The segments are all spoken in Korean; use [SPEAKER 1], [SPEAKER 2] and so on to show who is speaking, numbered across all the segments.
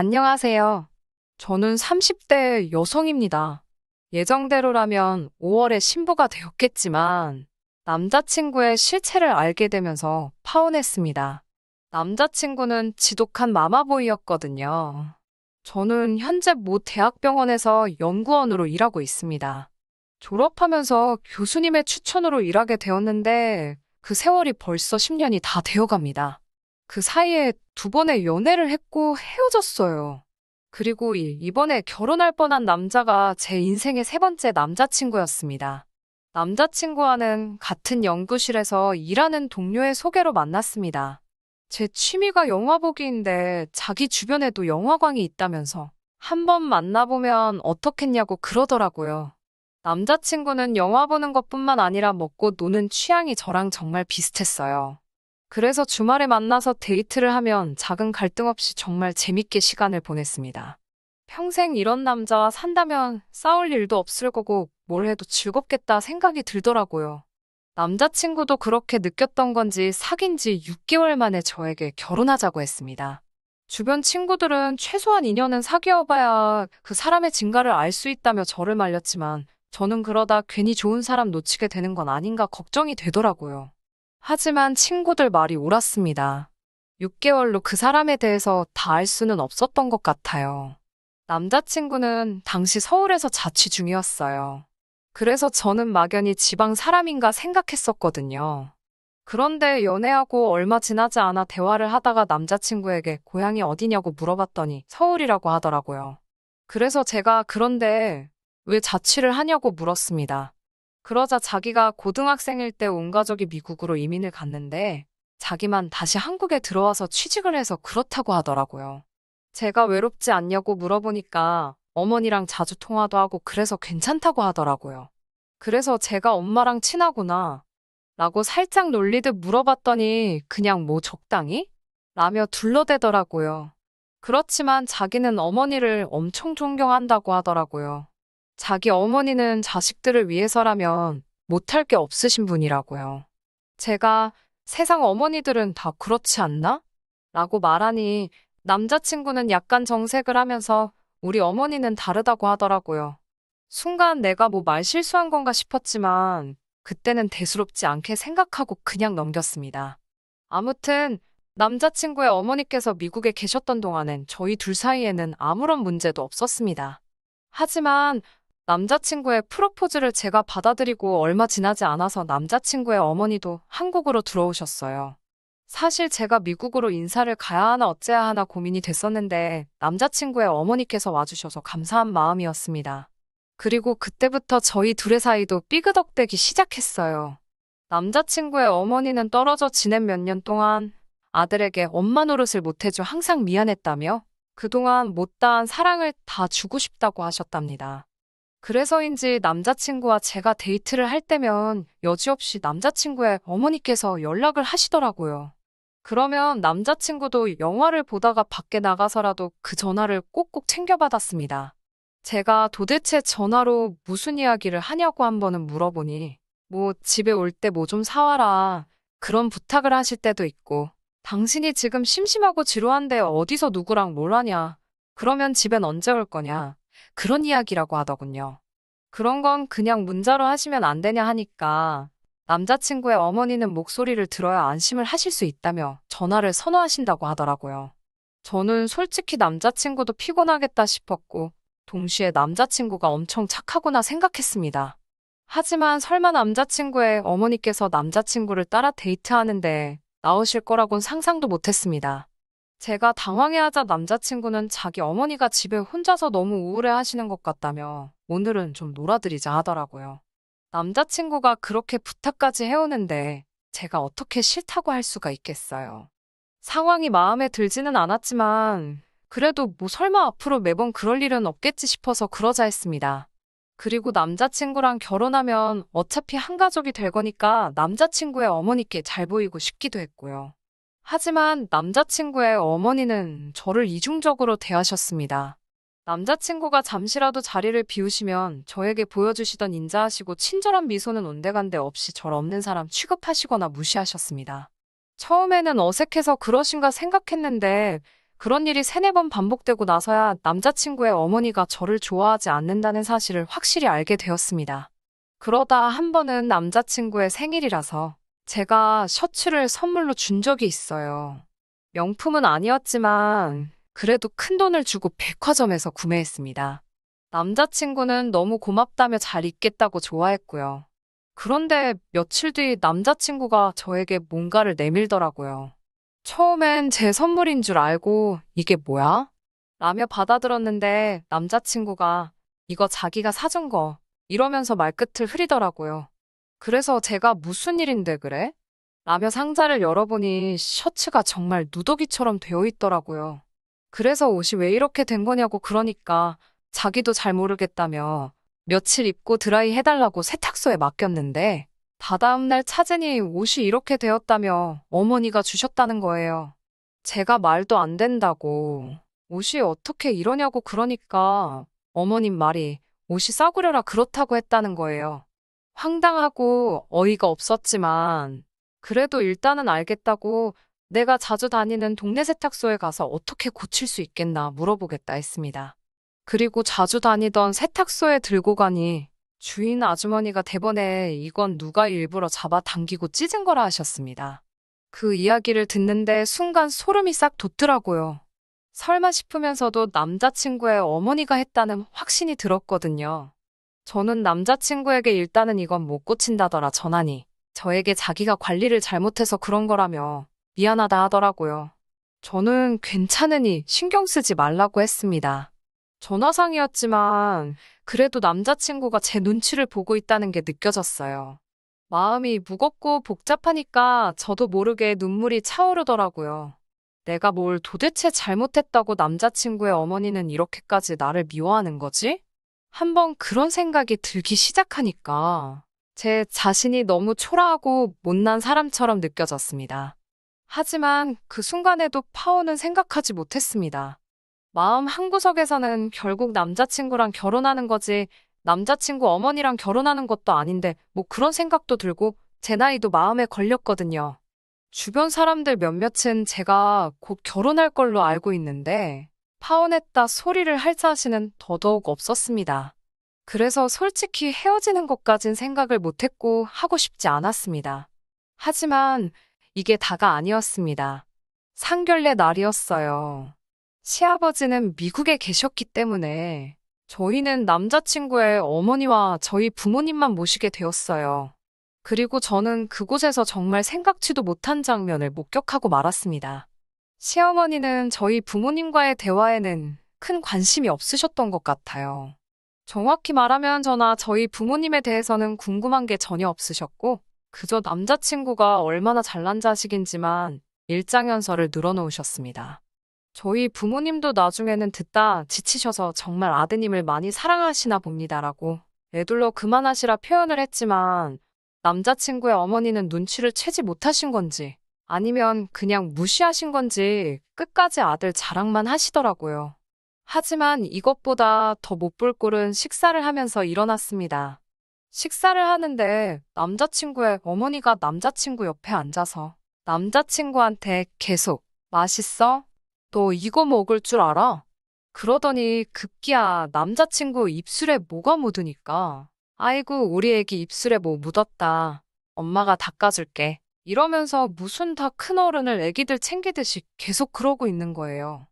[SPEAKER 1] 안녕하세요. 저는 30대 여성입니다. 예정대로라면 5월에 신부가 되었겠지만 남자친구의 실체를 알게 되면서 파혼했습니다. 남자친구는 지독한 마마보이였거든요. 저는 현재 모 대학병원에서 연구원으로 일하고 있습니다. 졸업하면서 교수님의 추천으로 일하게 되었는데 그 세월이 벌써 10년이 다 되어갑니다. 그 사이에 두 번의 연애를 했고 헤어졌어요. 그리고 이번에 결혼할 뻔한 남자가 제 인생의 세 번째 남자친구였습니다. 남자친구와는 같은 연구실에서 일하는 동료의 소개로 만났습니다. 제 취미가 영화 보기인데 자기 주변에도 영화관이 있다면서 한 번 만나보면 어떻겠냐고 그러더라고요. 남자친구는 영화 보는 것뿐만 아니라 먹고 노는 취향이 저랑 정말 비슷했어요. 그래서 주말에 만나서 데이트를 하면 작은 갈등 없이 정말 재밌게 시간을 보냈습니다. 평생 이런 남자와 산다면 싸울 일도 없을 거고 뭘 해도 즐겁겠다 생각이 들더라고요. 남자친구도 그렇게 느꼈던 건지 사귄 지 6개월 만에 저에게 결혼하자고 했습니다. 주변 친구들은 최소한 2년은 사귀어봐야 그 사람의 진가를 알 수 있다며 저를 말렸지만 저는 그러다 괜히 좋은 사람 놓치게 되는 건 아닌가 걱정이 되더라고요. 하지만 친구들 말이 옳았습니다. 6개월로 그 사람에 대해서 다 알 수는 없었던 것 같아요. 남자친구는 당시 서울에서 자취 중이었어요. 그래서 저는 막연히 지방 사람인가 생각했었거든요. 그런데 연애하고 얼마 지나지 않아 대화를 하다가 남자친구에게 고향이 어디냐고 물어봤더니 서울이라고 하더라고요. 그래서 제가 그런데 왜 자취를 하냐고 물었습니다. 그러자 자기가 고등학생일 때 온 가족이 미국으로 이민을 갔는데 자기만 다시 한국에 들어와서 취직을 해서 그렇다고 하더라고요. 제가 외롭지 않냐고 물어보니까 어머니랑 자주 통화도 하고 그래서 괜찮다고 하더라고요. 그래서 제가 엄마랑 친하구나 라고 살짝 놀리듯 물어봤더니 그냥 뭐 적당히? 라며 둘러대더라고요. 그렇지만 자기는 어머니를 엄청 존경한다고 하더라고요. 자기 어머니는 자식들을 위해서라면 못할 게 없으신 분이라고요. 제가 세상 어머니들은 다 그렇지 않나? 라고 말하니 남자친구는 약간 정색을 하면서 우리 어머니는 다르다고 하더라고요. 순간 내가 뭐 말 실수한 건가 싶었지만 그때는 대수롭지 않게 생각하고 그냥 넘겼습니다. 아무튼 남자친구의 어머니께서 미국에 계셨던 동안엔 저희 둘 사이에는 아무런 문제도 없었습니다. 하지만 남자친구의 프로포즈를 제가 받아들이고 얼마 지나지 않아서 남자친구의 어머니도 한국으로 들어오셨어요. 사실 제가 미국으로 인사를 가야 하나 어째야 하나 고민이 됐었는데 남자친구의 어머니께서 와주셔서 감사한 마음이었습니다. 그리고 그때부터 저희 둘의 사이도 삐그덕대기 시작했어요. 남자친구의 어머니는 떨어져 지낸 몇 년 동안 아들에게 엄마 노릇을 못해줘 항상 미안했다며 그동안 못다한 사랑을 다 주고 싶다고 하셨답니다. 그래서인지 남자친구와 제가 데이트를 할 때면 여지없이 남자친구의 어머니께서 연락을 하시더라고요. 그러면 남자친구도 영화를 보다가 밖에 나가서라도 그 전화를 꼭꼭 챙겨받았습니다. 제가 도대체 전화로 무슨 이야기를 하냐고 한 번은 물어보니 뭐 집에 올 때 뭐 좀 사와라 그런 부탁을 하실 때도 있고 당신이 지금 심심하고 지루한데 어디서 누구랑 뭘 하냐 그러면 집엔 언제 올 거냐 그런 이야기라고 하더군요. 그런 건 그냥 문자로 하시면 안 되냐 하니까 남자친구의 어머니는 목소리를 들어야 안심을 하실 수 있다며 전화를 선호하신다고 하더라고요. 저는 솔직히 남자친구도 피곤하겠다 싶었고 동시에 남자친구가 엄청 착하구나 생각했습니다. 하지만 설마 남자친구의 어머니께서 남자친구를 따라 데이트하는데 나오실 거라곤 상상도 못했습니다. 제가 당황해하자 남자친구는 자기 어머니가 집에 혼자서 너무 우울해 하시는 것 같다며 오늘은 좀 놀아드리자 하더라고요. 남자친구가 그렇게 부탁까지 해오는데 제가 어떻게 싫다고 할 수가 있겠어요. 상황이 마음에 들지는 않았지만 그래도 뭐 설마 앞으로 매번 그럴 일은 없겠지 싶어서 그러자 했습니다. 그리고 남자친구랑 결혼하면 어차피 한 가족이 될 거니까 남자친구의 어머니께 잘 보이고 싶기도 했고요. 하지만 남자친구의 어머니는 저를 이중적으로 대하셨습니다. 남자친구가 잠시라도 자리를 비우시면 저에게 보여주시던 인자하시고 친절한 미소는 온데간데 없이 절 없는 사람 취급하시거나 무시하셨습니다. 처음에는 어색해서 그러신가 생각했는데 그런 일이 세네 번 반복되고 나서야 남자친구의 어머니가 저를 좋아하지 않는다는 사실을 확실히 알게 되었습니다. 그러다 한 번은 남자친구의 생일이라서 제가 셔츠를 선물로 준 적이 있어요. 명품은 아니었지만 그래도 큰 돈을 주고 백화점에서 구매했습니다. 남자친구는 너무 고맙다며 잘 입겠다고 좋아했고요. 그런데 며칠 뒤 남자친구가 저에게 뭔가를 내밀더라고요. 처음엔 제 선물인 줄 알고 이게 뭐야? 라며 받아들었는데 남자친구가 이거 자기가 사준 거 이러면서 말끝을 흐리더라고요. 그래서 제가 무슨 일인데 그래? 라며 상자를 열어보니 셔츠가 정말 누더기처럼 되어 있더라고요. 그래서 옷이 왜 이렇게 된 거냐고 그러니까 자기도 잘 모르겠다며 며칠 입고 드라이 해달라고 세탁소에 맡겼는데 다다음 날 찾으니 옷이 이렇게 되었다며 어머니가 주셨다는 거예요. 제가 말도 안 된다고 옷이 어떻게 이러냐고 그러니까 어머님 말이 옷이 싸구려라 그렇다고 했다는 거예요. 황당하고 어이가 없었지만 그래도 일단은 알겠다고 내가 자주 다니는 동네 세탁소에 가서 어떻게 고칠 수 있겠나 물어보겠다 했습니다. 그리고 자주 다니던 세탁소에 들고 가니 주인 아주머니가 대번에 이건 누가 일부러 잡아당기고 찢은 거라 하셨습니다. 그 이야기를 듣는데 순간 소름이 싹 돋더라고요. 설마 싶으면서도 남자친구의 어머니가 했다는 확신이 들었거든요. 저는 남자친구에게 일단은 이건 못 고친다더라 전하니 저에게 자기가 관리를 잘못해서 그런 거라며 미안하다 하더라고요. 저는 괜찮으니 신경 쓰지 말라고 했습니다. 전화상이었지만 그래도 남자친구가 제 눈치를 보고 있다는 게 느껴졌어요. 마음이 무겁고 복잡하니까 저도 모르게 눈물이 차오르더라고요. 내가 뭘 도대체 잘못했다고 남자친구의 어머니는 이렇게까지 나를 미워하는 거지? 한번 그런 생각이 들기 시작하니까 제 자신이 너무 초라하고 못난 사람처럼 느껴졌습니다. 하지만 그 순간에도 파오는 생각하지 못했습니다. 마음 한구석에서는 결국 남자친구랑 결혼하는 거지 남자친구 어머니랑 결혼하는 것도 아닌데 뭐 그런 생각도 들고 제 나이도 마음에 걸렸거든요. 주변 사람들 몇몇은 제가 곧 결혼할 걸로 알고 있는데 파혼했다 소리를 할 자신은 더더욱 없었습니다. 그래서 솔직히 헤어지는 것까진 생각을 못했고 하고 싶지 않았습니다. 하지만 이게 다가 아니었습니다. 상견례 날이었어요. 시아버지는 미국에 계셨기 때문에 저희는 남자친구의 어머니와 저희 부모님만 모시게 되었어요. 그리고 저는 그곳에서 정말 생각지도 못한 장면을 목격하고 말았습니다. 시어머니는 저희 부모님과의 대화에는 큰 관심이 없으셨던 것 같아요. 정확히 말하면 저나 저희 부모님에 대해서는 궁금한 게 전혀 없으셨고, 그저 남자친구가 얼마나 잘난 자식인지만 일장연설을 늘어놓으셨습니다. 저희 부모님도 나중에는 듣다 지치셔서 정말 아드님을 많이 사랑하시나 봅니다라고 애둘러 그만하시라 표현을 했지만 남자친구의 어머니는 눈치를 채지 못하신 건지 아니면 그냥 무시하신 건지 끝까지 아들 자랑만 하시더라고요. 하지만 이것보다 더 못 볼 꼴은 식사를 하면서 일어났습니다. 식사를 하는데 남자친구의 어머니가 남자친구 옆에 앉아서 남자친구한테 계속 맛있어? 너 이거 먹을 줄 알아? 그러더니 급기야 남자친구 입술에 뭐가 묻으니까 아이고 우리 애기 입술에 뭐 묻었다. 엄마가 닦아줄게. 이러면서 무슨 다 큰 어른을 애기들 챙기듯이 계속 그러고 있는 거예요.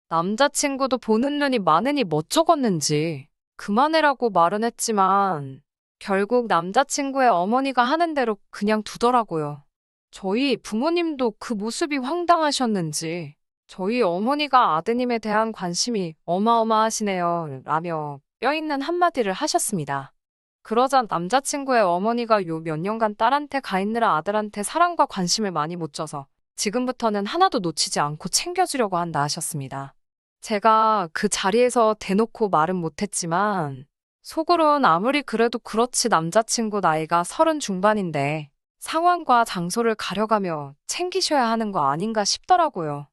[SPEAKER 1] 남자친구도 보는 눈이 많으니 멋쩍었는지 그만해라고 말은 했지만 결국 남자친구의 어머니가 하는 대로 그냥 두더라고요. 저희 부모님도 그 모습이 황당하셨는지 저희 어머니가 아드님에 대한 관심이 어마어마하시네요 라며 뼈있는 한마디를 하셨습니다. 그러자 남자친구의 어머니가 요 몇 년간 딸한테 가 있느라 아들한테 사랑과 관심을 많이 못 줘서 지금부터는 하나도 놓치지 않고 챙겨주려고 한다 하셨습니다. 제가 그 자리에서 대놓고 말은 못했지만 속으론 아무리 그래도 그렇지 남자친구 나이가 30 중반인데 상황과 장소를 가려가며 챙기셔야 하는 거 아닌가 싶더라고요.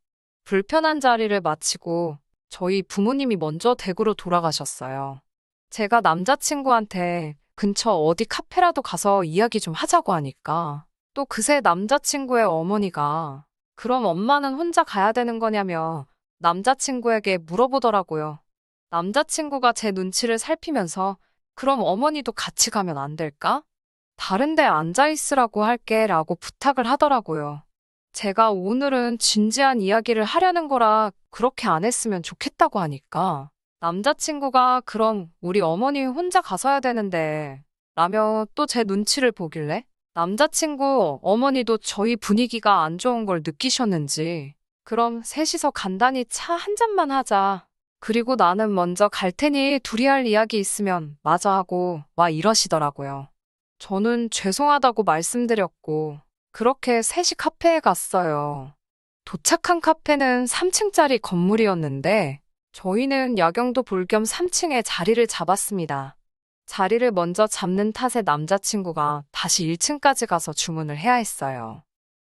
[SPEAKER 1] 불편한 자리를 마치고 저희 부모님이 먼저 댁으로 돌아가셨어요. 제가 남자친구한테 근처 어디 카페라도 가서 이야기 좀 하자고 하니까 또 그새 남자친구의 어머니가 그럼 엄마는 혼자 가야 되는 거냐며 남자친구에게 물어보더라고요. 남자친구가 제 눈치를 살피면서 그럼 어머니도 같이 가면 안 될까? 다른 데 앉아 있으라고 할게 라고 부탁을 하더라고요. 제가 오늘은 진지한 이야기를 하려는 거라 그렇게 안 했으면 좋겠다고 하니까 남자친구가 그럼 우리 어머니 혼자 가서야 되는데 라며 또 제 눈치를 보길래 남자친구 어머니도 저희 분위기가 안 좋은 걸 느끼셨는지 그럼 셋이서 간단히 차 한 잔만 하자. 그리고 나는 먼저 갈 테니 둘이 할 이야기 있으면 마저 하고 와 이러시더라고요. 저는 죄송하다고 말씀드렸고 그렇게 셋이 카페에 갔어요. 도착한 카페는 3층짜리 건물이었는데 저희는 야경도 볼 겸 3층에 자리를 잡았습니다. 자리를 먼저 잡는 탓에 남자친구가 다시 1층까지 가서 주문을 해야 했어요.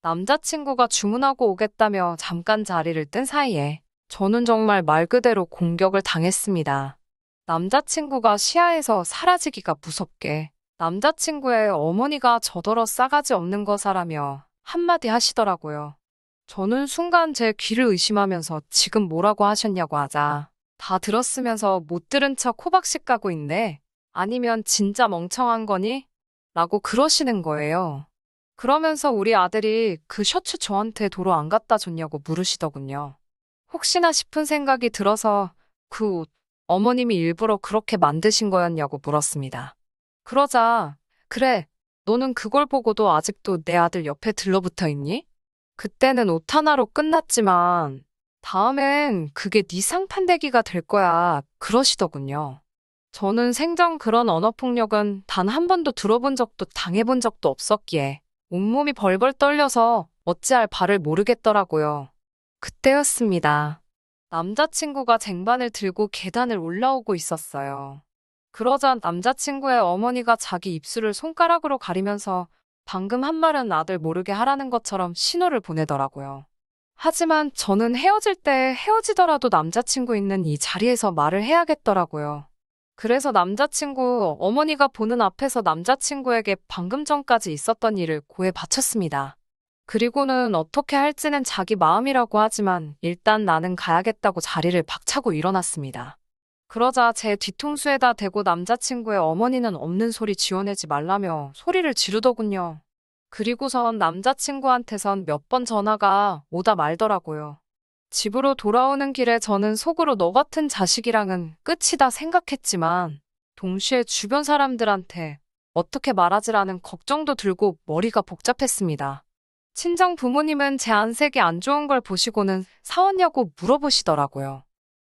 [SPEAKER 1] 남자친구가 주문하고 오겠다며 잠깐 자리를 뜬 사이에 저는 정말 말 그대로 공격을 당했습니다. 남자친구가 시야에서 사라지기가 무섭게 남자친구의 어머니가 저더러 싸가지 없는 거사라며 한마디 하시더라고요. 저는 순간 제 귀를 의심하면서 지금 뭐라고 하셨냐고 하자 다 들었으면서 못 들은 척 호박씨 까고 있네. 아니면 진짜 멍청한 거니? 라고 그러시는 거예요. 그러면서 우리 아들이 그 셔츠 저한테 도로 안 갖다 줬냐고 물으시더군요. 혹시나 싶은 생각이 들어서 그 옷, 어머님이 일부러 그렇게 만드신 거였냐고 물었습니다. 그러자, 그래, 너는 그걸 보고도 아직도 내 아들 옆에 들러붙어 있니? 그때는 옷 하나로 끝났지만, 다음엔 그게 네 상판대기가 될 거야. 그러시더군요. 저는 생전 그런 언어폭력은 단 한 번도 들어본 적도 당해본 적도 없었기에, 온몸이 벌벌 떨려서 어찌할 바를 모르겠더라고요. 그때였습니다. 남자친구가 쟁반을 들고 계단을 올라오고 있었어요. 그러자 남자친구의 어머니가 자기 입술을 손가락으로 가리면서 방금 한 말은 아들 모르게 하라는 것처럼 신호를 보내더라고요. 하지만 저는 헤어질 때 헤어지더라도 남자친구 있는 이 자리에서 말을 해야겠더라고요. 그래서 남자친구 어머니가 보는 앞에서 남자친구에게 방금 전까지 있었던 일을 고해 바쳤습니다. 그리고는 어떻게 할지는 자기 마음이라고 하지만 일단 나는 가야겠다고 자리를 박차고 일어났습니다. 그러자 제 뒤통수에다 대고 남자친구의 어머니는 없는 소리 지어내지 말라며 소리를 지르더군요. 그리고선 남자친구한테선 몇 번 전화가 오다 말더라고요. 집으로 돌아오는 길에 저는 속으로 너 같은 자식이랑은 끝이다 생각했지만 동시에 주변 사람들한테 어떻게 말하지라는 걱정도 들고 머리가 복잡했습니다. 친정 부모님은 제 안색이 안 좋은 걸 보시고는 사왔냐고 물어보시더라고요.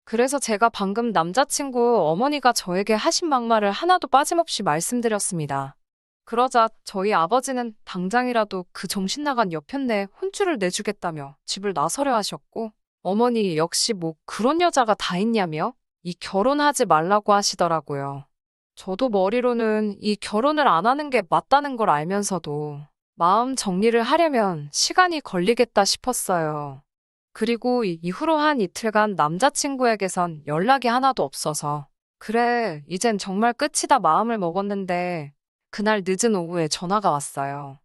[SPEAKER 1] 그래서 제가 방금 남자친구 어머니가 저에게 하신 막말을 하나도 빠짐없이 말씀드렸습니다. 그러자 저희 아버지는 당장이라도 그 정신 나간 여편네에 혼쭐을 내주겠다며 집을 나서려 하셨고 어머니 역시 뭐 그런 여자가 다 있냐며 이 결혼하지 말라고 하시더라고요. 저도 머리로는 이 결혼을 안 하는 게 맞다는 걸 알면서도 마음 정리를 하려면 시간이 걸리겠다 싶었어요. 그리고 이후로 한 이틀간 남자친구에게선 연락이 하나도 없어서 그래, 이젠 정말 끝이다 마음을 먹었는데 그날 늦은 오후에 전화가 왔어요.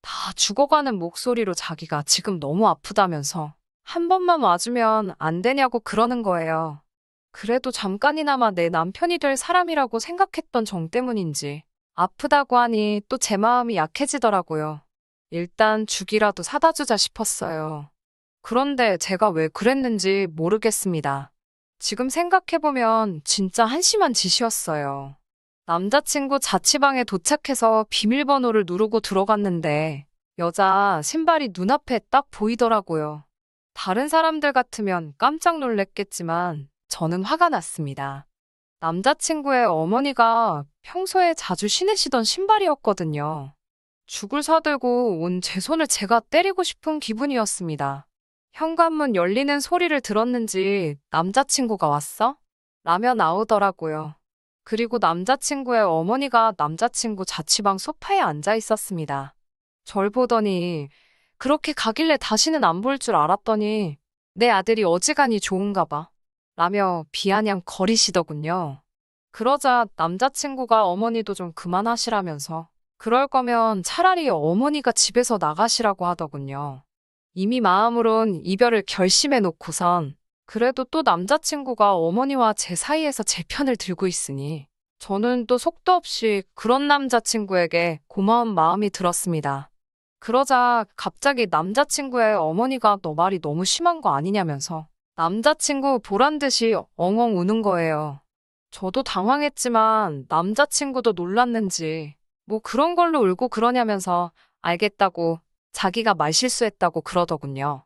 [SPEAKER 1] 다 죽어가는 목소리로 자기가 지금 너무 아프다면서 한 번만 와주면 안 되냐고 그러는 거예요. 그래도 잠깐이나마 내 남편이 될 사람이라고 생각했던 정 때문인지 아프다고 하니 또 제 마음이 약해지더라고요. 일단 죽이라도 사다 주자 싶었어요. 그런데 제가 왜 그랬는지 모르겠습니다. 지금 생각해보면 진짜 한심한 짓이었어요. 남자친구 자취방에 도착해서 비밀번호를 누르고 들어갔는데 여자 신발이 눈앞에 딱 보이더라고요. 다른 사람들 같으면 깜짝 놀랬겠지만 저는 화가 났습니다. 남자친구의 어머니가 평소에 자주 신으시던 신발이었거든요. 죽을 사들고 온 제 손을 제가 때리고 싶은 기분이었습니다. 현관문 열리는 소리를 들었는지 남자친구가 왔어? 라며 나오더라고요. 그리고 남자친구의 어머니가 남자친구 자취방 소파에 앉아 있었습니다. 절 보더니 그렇게 가길래 다시는 안 볼 줄 알았더니 내 아들이 어지간히 좋은가 봐. 라며 비아냥 거리시더군요. 그러자 남자친구가 어머니도 좀 그만하시라면서 그럴 거면 차라리 어머니가 집에서 나가시라고 하더군요. 이미 마음으론 이별을 결심해 놓고선 그래도 또 남자친구가 어머니와 제 사이에서 제 편을 들고 있으니 저는 또 속도 없이 그런 남자친구에게 고마운 마음이 들었습니다. 그러자 갑자기 남자친구의 어머니가 너 말이 너무 심한 거 아니냐면서 남자친구 보란 듯이 엉엉 우는 거예요. 저도 당황했지만 남자친구도 놀랐는지 뭐 그런 걸로 울고 그러냐면서 알겠다고 자기가 말실수했다고 그러더군요.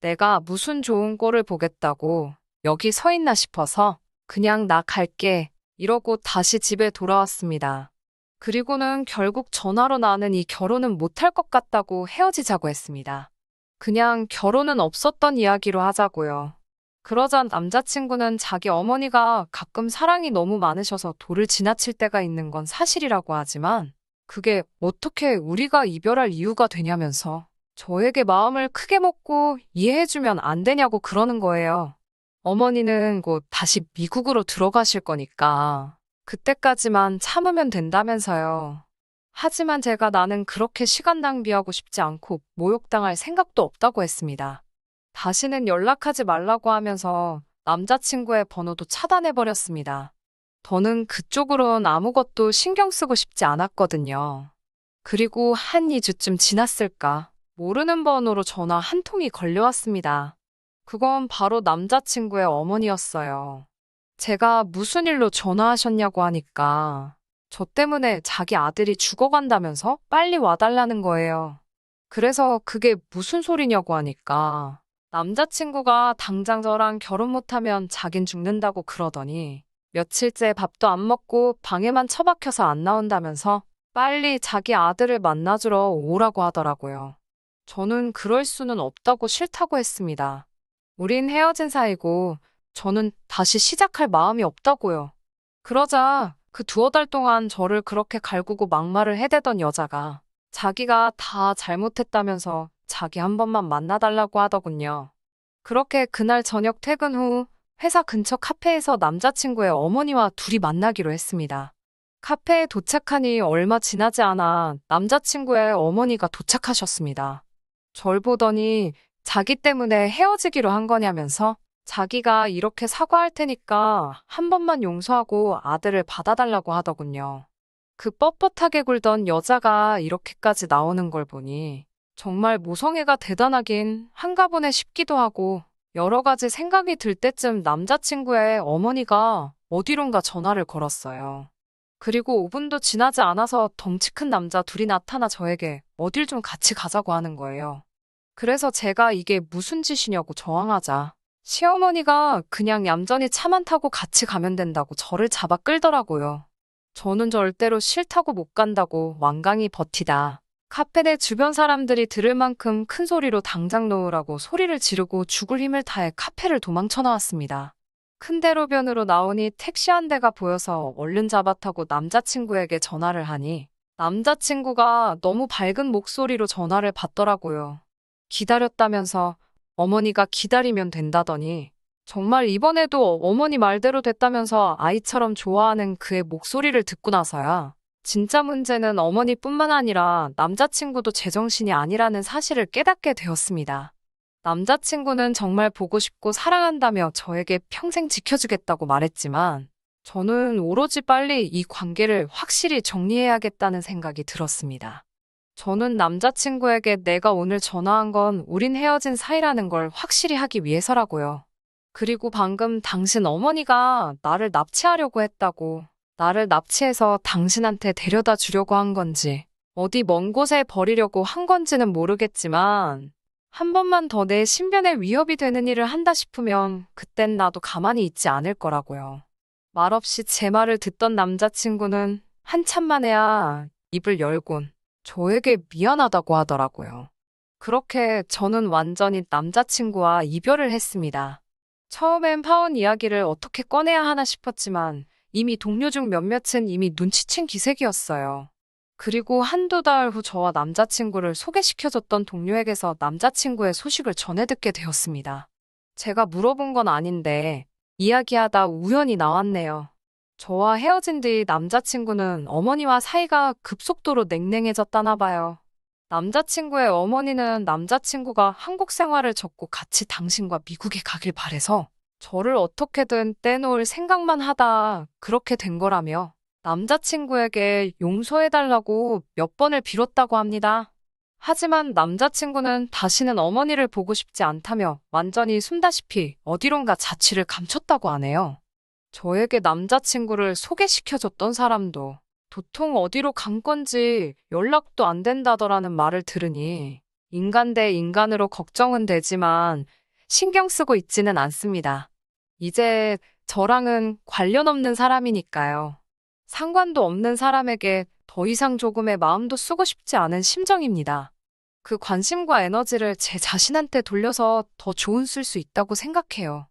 [SPEAKER 1] 내가 무슨 좋은 꼴을 보겠다고 여기 서 있나 싶어서 그냥 나 갈게 이러고 다시 집에 돌아왔습니다. 그리고는 결국 전화로 나는 이 결혼은 못할 것 같다고 헤어지자고 했습니다. 그냥 결혼은 없었던 이야기로 하자고요. 그러자 남자친구는 자기 어머니가 가끔 사랑이 너무 많으셔서 도를 지나칠 때가 있는 건 사실이라고 하지만 그게 어떻게 우리가 이별할 이유가 되냐면서 저에게 마음을 크게 먹고 이해해주면 안 되냐고 그러는 거예요. 어머니는 곧 다시 미국으로 들어가실 거니까 그때까지만 참으면 된다면서요. 하지만 제가 나는 그렇게 시간 낭비하고 싶지 않고 모욕당할 생각도 없다고 했습니다. 다시는 연락하지 말라고 하면서 남자친구의 번호도 차단해버렸습니다. 저는 그쪽으론 아무것도 신경 쓰고 싶지 않았거든요. 그리고 한 2주쯤 지났을까 모르는 번호로 전화 한 통이 걸려왔습니다. 그건 바로 남자친구의 어머니였어요. 제가 무슨 일로 전화하셨냐고 하니까 저 때문에 자기 아들이 죽어간다면서 빨리 와달라는 거예요. 그래서 그게 무슨 소리냐고 하니까 남자친구가 당장 저랑 결혼 못하면 자긴 죽는다고 그러더니 며칠째 밥도 안 먹고 방에만 처박혀서 안 나온다면서 빨리 자기 아들을 만나주러 오라고 하더라고요. 저는 그럴 수는 없다고 싫다고 했습니다. 우린 헤어진 사이고 저는 다시 시작할 마음이 없다고요. 그러자 그 두어 달 동안 저를 그렇게 갈구고 막말을 해대던 여자가 자기가 다 잘못했다면서 자기 한 번만 만나달라고 하더군요. 그렇게 그날 저녁 퇴근 후 회사 근처 카페에서 남자친구의 어머니와 둘이 만나기로 했습니다. 카페에 도착하니 얼마 지나지 않아 남자친구의 어머니가 도착하셨습니다. 절 보더니 자기 때문에 헤어지기로 한 거냐면서 자기가 이렇게 사과할 테니까 한 번만 용서하고 아들을 받아달라고 하더군요. 그 뻣뻣하게 굴던 여자가 이렇게까지 나오는 걸 보니 정말 모성애가 대단하긴 한가 보네 싶기도 하고 여러 가지 생각이 들 때쯤 남자친구의 어머니가 어디론가 전화를 걸었어요. 그리고 5분도 지나지 않아서 덩치 큰 남자 둘이 나타나 저에게 어딜 좀 같이 가자고 하는 거예요. 그래서 제가 이게 무슨 짓이냐고 저항하자 시어머니가 그냥 얌전히 차만 타고 같이 가면 된다고 저를 잡아 끌더라고요. 저는 절대로 싫다고 못 간다고 완강히 버티다 카페 내 주변 사람들이 들을 만큼 큰 소리로 당장 놓으라고 소리를 지르고 죽을 힘을 다해 카페를 도망쳐 나왔습니다. 큰 대로변으로 나오니 택시 한 대가 보여서 얼른 잡아 타고 남자친구에게 전화를 하니 남자친구가 너무 밝은 목소리로 전화를 받더라고요. 기다렸다면서 어머니가 기다리면 된다더니 정말 이번에도 어머니 말대로 됐다면서 아이처럼 좋아하는 그의 목소리를 듣고 나서야 진짜 문제는 어머니뿐만 아니라 남자친구도 제정신이 아니라는 사실을 깨닫게 되었습니다. 남자친구는 정말 보고 싶고 사랑한다며 저에게 평생 지켜주겠다고 말했지만 저는 오로지 빨리 이 관계를 확실히 정리해야겠다는 생각이 들었습니다. 저는 남자친구에게 내가 오늘 전화한 건 우린 헤어진 사이라는 걸 확실히 하기 위해서라고요. 그리고 방금 당신 어머니가 나를 납치하려고 했다고, 나를 납치해서 당신한테 데려다 주려고 한 건지, 어디 먼 곳에 버리려고 한 건지는 모르겠지만, 한 번만 더 내 신변에 위협이 되는 일을 한다 싶으면 그땐 나도 가만히 있지 않을 거라고요. 말없이 제 말을 듣던 남자친구는 한참 만에야 입을 열곤 저에게 미안하다고 하더라고요. 그렇게 저는 완전히 남자친구와 이별을 했습니다. 처음엔 파혼 이야기를 어떻게 꺼내야 하나 싶었지만 이미 동료 중 몇몇은 이미 눈치챈 기색이었어요. 그리고 한두 달 후 저와 남자친구를 소개시켜줬던 동료에게서 남자친구의 소식을 전해 듣게 되었습니다. 제가 물어본 건 아닌데 이야기하다 우연히 나왔네요. 저와 헤어진 뒤 남자친구는 어머니와 사이가 급속도로 냉랭해졌다나 봐요. 남자친구의 어머니는 남자친구가 한국 생활을 접고 같이 당신과 미국에 가길 바래서 저를 어떻게든 떼놓을 생각만 하다 그렇게 된 거라며 남자친구에게 용서해달라고 몇 번을 빌었다고 합니다. 하지만 남자친구는 다시는 어머니를 보고 싶지 않다며 완전히 숨다시피 어디론가 자취를 감췄다고 하네요. 저에게 남자친구를 소개시켜줬던 사람도 도통 어디로 간 건지 연락도 안 된다더라는 말을 들으니 인간 대 인간으로 걱정은 되지만 신경 쓰고 있지는 않습니다. 이제 저랑은 관련 없는 사람이니까요. 상관도 없는 사람에게 더 이상 조금의 마음도 쓰고 싶지 않은 심정입니다. 그 관심과 에너지를 제 자신한테 돌려서 더 좋은 쓸 수 있다고 생각해요.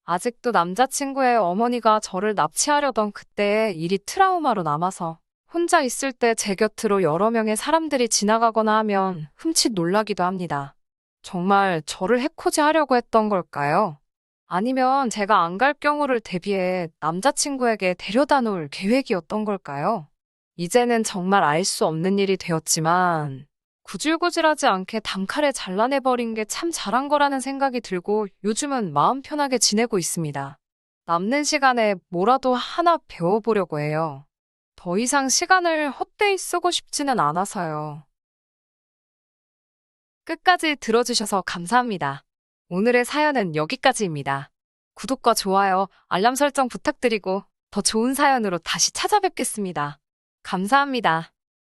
[SPEAKER 1] 아직도 남자친구의 어머니가 저를 납치하려던 그때의 일이 트라우마로 남아서 혼자 있을 때 제 곁으로 여러 명의 사람들이 지나가거나 하면 흠칫 놀라기도 합니다. 정말 저를 해코지 하려고 했던 걸까요? 아니면 제가 안 갈 경우를 대비해 남자친구에게 데려다 놓을 계획이었던 걸까요? 이제는 정말 알 수 없는 일이 되었지만 구질구질하지 않게 단칼에 잘라내버린 게 참 잘한 거라는 생각이 들고 요즘은 마음 편하게 지내고 있습니다. 남는 시간에 뭐라도 하나 배워보려고 해요. 더 이상 시간을 헛되이 쓰고 싶지는 않아서요. 끝까지 들어주셔서 감사합니다. 오늘의 사연은 여기까지입니다. 구독과 좋아요, 알람 설정 부탁드리고 더 좋은 사연으로 다시 찾아뵙겠습니다. 감사합니다.